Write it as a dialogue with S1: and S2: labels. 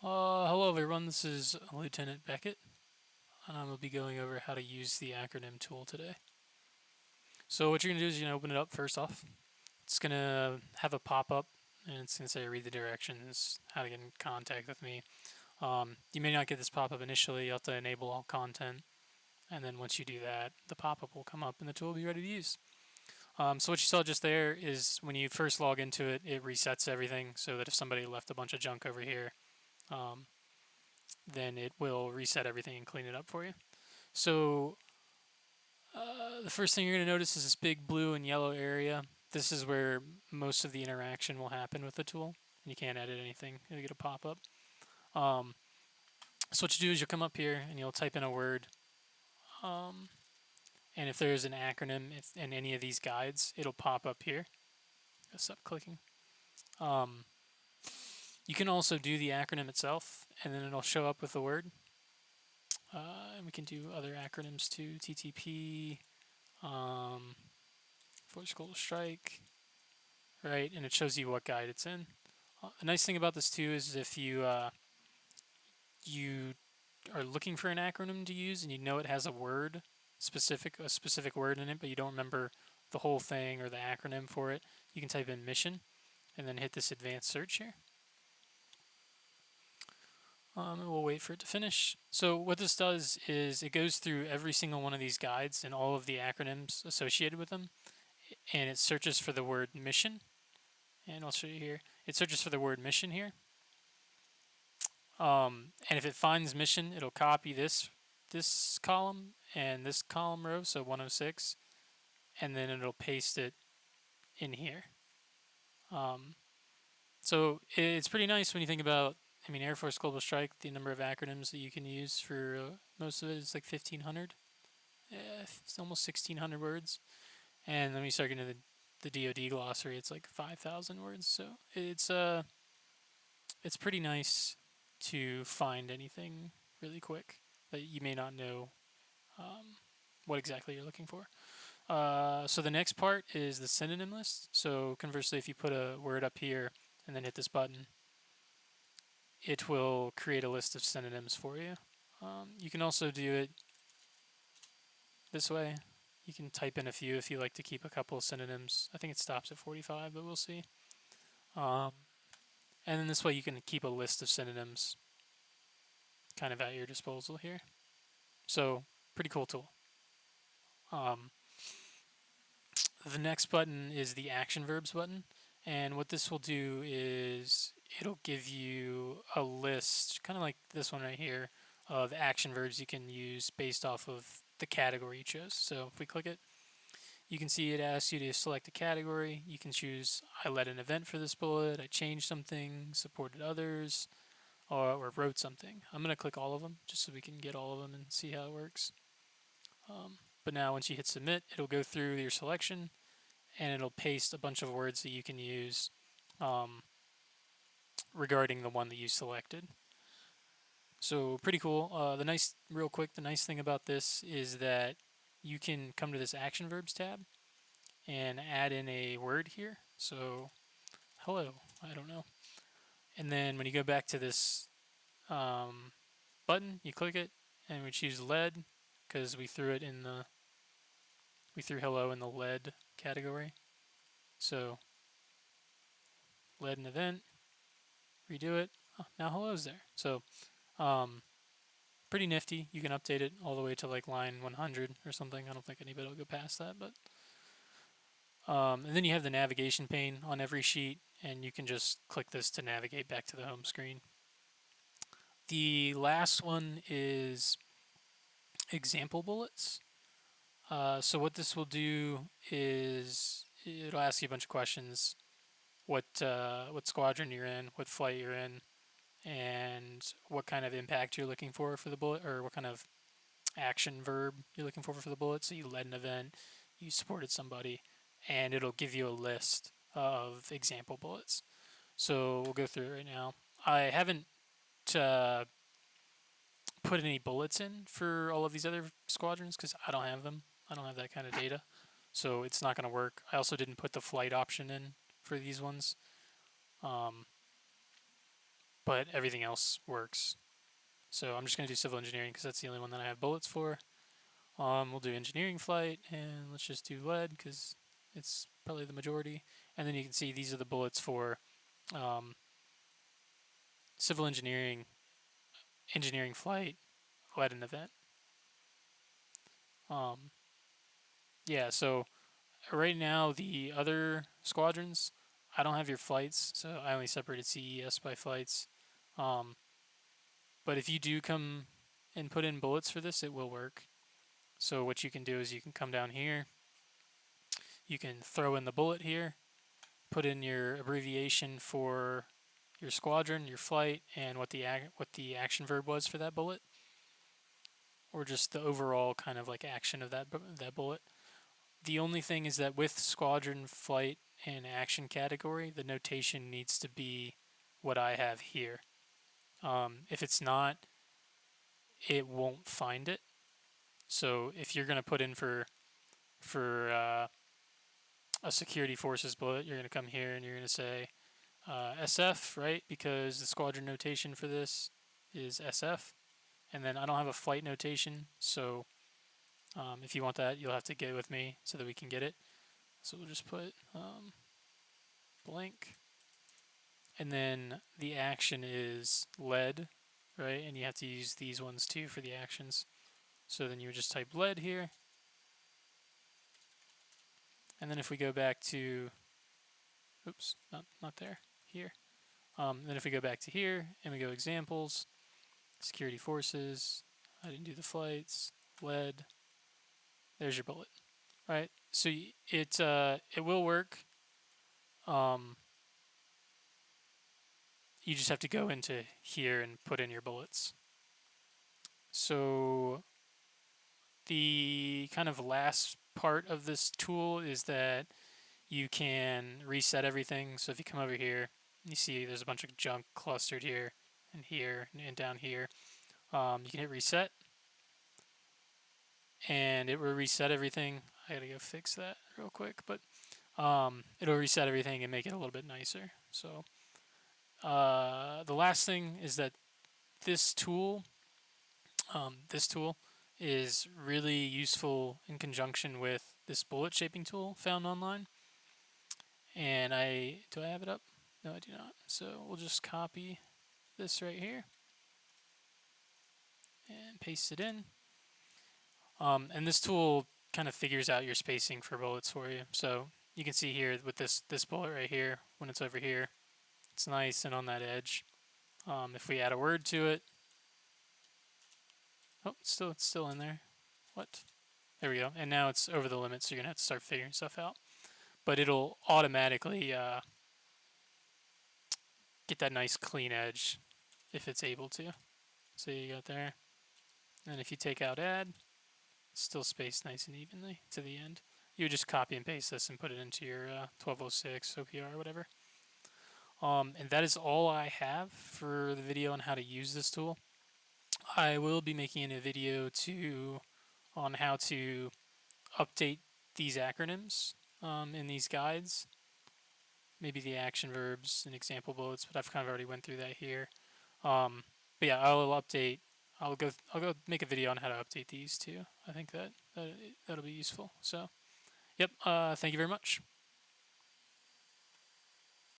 S1: Hello everyone, this is Lieutenant Beckett, and I'm going to be going over how to use the acronym tool today. So what you're going to do is you're going to open it up first off. It's going to have a pop-up, and it's going to say read the directions, how to get in contact with me. You may not get this pop-up initially, you have to enable all content, and then once you do that, the pop-up will come up and the tool will be ready to use. So what you saw just there is when you first log into it, it resets everything so that if somebody left a bunch of junk over here, um, then it will reset everything and clean it up for you. So the first thing you're going to notice is this big blue and yellow area. This is where most of the interaction will happen with the tool. You can't edit anything. You'll get a pop-up. Um, so what you do is you'll come up here and you'll type in a word. And if there's an acronym in any of these guides, it'll pop up here. I'll stop clicking. You can also do the acronym itself, and then it'll show up with the word. And we can do other acronyms too. TTP, Force Global Strike, right? And it shows you what guide it's in. The nice thing about this too is if you you are looking for an acronym to use and you know it has a specific word in it, but you don't remember the whole thing or the acronym for it, you can type in mission and then hit this advanced search here. And we'll wait for it to finish. So what this does is it goes through every single one of these guides and all of the acronyms associated with them, and it searches for the word mission. And I'll show you here. It searches for the word mission here. And if it finds mission, it'll copy this column and this column row, so 106, and then it'll paste it in here. So it's pretty nice when you think about, Air Force Global Strike, the number of acronyms that you can use for most of it is like 1,500. It's almost 1,600 words. And then we start getting to the DoD glossary, it's like 5,000 words. So it's pretty nice to find anything really quick that you may not know what exactly you're looking for. So the next part is the synonym list. So conversely, if you put a word up here and then hit this button, it will create a list of synonyms for you. You can also do it this way. You can type in a few if you like to keep a couple of synonyms. I think it stops at 45, but we'll see. And then this way you can keep a list of synonyms kind of at your disposal here. So pretty cool tool. The next button is the Action Verbs button. And what this will do is it'll give you a list, kind of like this one right here, of action verbs you can use based off of the category you chose. So if we click it, you can see it asks you to select a category. You can choose I led an event for this bullet, I changed something, supported others, or wrote something. I'm going to click all of them just so we can get all of them and see how it works. But now once you hit submit, it'll go through your selection and it'll paste a bunch of words that you can use regarding the one that you selected. So pretty cool. The nice thing about this is that you can come to this Action Verbs tab and add in a word here. So hello, I don't know. And then when you go back to this button, you click it and we choose lead because we threw hello in the lead category. So lead an event, redo it. Oh, now hello's there. So pretty nifty. You can update it all the way to like line 100 or something. I don't think anybody will go past that, but and then you have the navigation pane on every sheet, and you can just click this to navigate back to the home screen. The last one is example bullets. So what this will do is it'll ask you a bunch of questions: what squadron you're in, what flight you're in, and what kind of impact you're looking for the bullet, or what kind of action verb you're looking for the bullet. So you led an event, you supported somebody, and it'll give you a list of example bullets. So we'll go through it right now. I haven't put any bullets in for all of these other squadrons because I don't have them. I don't have that kind of data, so it's not going to work. I also didn't put the flight option in for these ones. but everything else works. So I'm just going to do civil engineering because that's the only one that I have bullets for. We'll do engineering flight, and let's just do lead because it's probably the majority. And then you can see these are the bullets for um, civil engineering, engineering flight, lead and event. Um, yeah, so right now the other squadrons, I don't have your flights, so I only separated CES by flights. Um, but if you do come and put in bullets for this, it will work. So what you can do is you can come down here, you can throw in the bullet here, put in your abbreviation for your squadron, your flight, and what the action verb was for that bullet, or just the overall kind of like action of that bullet. The only thing is that with squadron, flight, and action category, the notation needs to be what I have here. If it's not, it won't find it. So if you're going to put in for a security forces bullet, you're going to come here and you're going to say SF, right? Because the squadron notation for this is SF. And then I don't have a flight notation, so if you want that, you'll have to get it with me so that we can get it. So we'll just put blank. And then the action is lead, right? And you have to use these ones too for the actions. So then you would just type lead here. And then if we go back to, oops, not there, here. Then if we go back to here and we go examples, security forces, I didn't do the flights, lead, there's your bullet, right? So it will work. You just have to go into here and put in your bullets. So the kind of last part of this tool is that you can reset everything. So if you come over here, you see there's a bunch of junk clustered here and down here. You can hit reset, and it will reset everything. I gotta go fix that real quick, but it'll reset everything and make it a little bit nicer. So the last thing is that this tool, this tool is really useful in conjunction with this bullet shaping tool found online. And do I have it up? No, I do not. So we'll just copy this right here and paste it in. And this tool kind of figures out your spacing for bullets for you. So you can see here with this bullet right here, when it's over here, it's nice and on that edge. If we add a word to it, oh, it's still in there. What? There we go. And now it's over the limit, so you're gonna have to start figuring stuff out. But it'll automatically get that nice clean edge if it's able to. So you got there. And if you take out add, it's still spaced nice and evenly to the end. You would just copy and paste this and put it into your 1206 OPR or whatever. And that is all I have for the video on how to use this tool. I will be making a video on how to update these acronyms in these guides. Maybe the action verbs and example bullets, but I've kind of already went through that here. But yeah, I'll go make a video on how to update these too. I think that'll be useful. So, yep. Thank you very much.